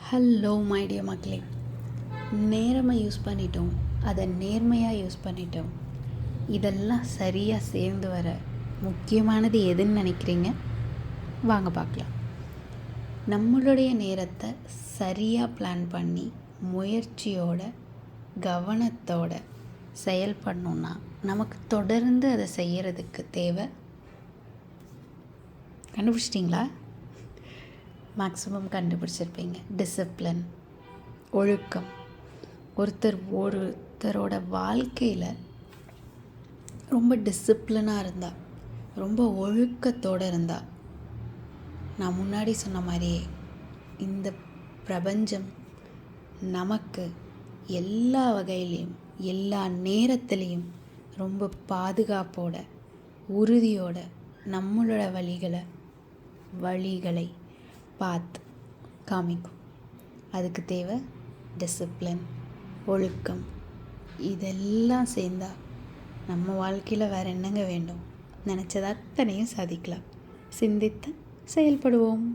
Hello my dear மக்களே, நேரமாக use பண்ணிட்டோம், அதை நேர்மையாக யூஸ் பண்ணிட்டோம். இதெல்லாம் சரியாக சேர்ந்து வர முக்கியமானது எதுன்னு நினைக்கிறீங்க? வாங்க பார்க்கலாம். நம்மளுடைய நேரத்தை சரியாக பிளான் பண்ணி முயற்சியோட கவனத்தோட செயல்படணுன்னா நமக்கு தொடர்ந்து அதை செய்கிறதுக்கு தேவை. கண்டுபிடிச்சிட்டிங்களா? மேக்ஸிமம் கண்டுபிடிச்சிருப்பீங்க. டிசிப்ளின், ஒழுக்கம். ஒருத்தரோட வாழ்க்கையில் ரொம்ப டிசிப்ளினாக இருந்தால், ரொம்ப ஒழுக்கத்தோடு இருந்தால், நான் முன்னாடி சொன்ன மாதிரியே இந்த பிரபஞ்சம் நமக்கு எல்லா வகையிலையும் எல்லா நேரத்துலேயும் ரொம்ப பாதுகாப்போட உறுதியோட நம்மளோட வழிகளை பார்த்து காமிக்கும். அதுக்கு தேவை டிசிப்ளின், ஒழுக்கம். இதெல்லாம் சேர்ந்தால் நம்ம வாழ்க்கையில் வேறு என்னங்க வேண்டும்? நினச்சது அத்தனையும் சாதிக்கலாம். சிந்தித்து செயல்படுவோம்.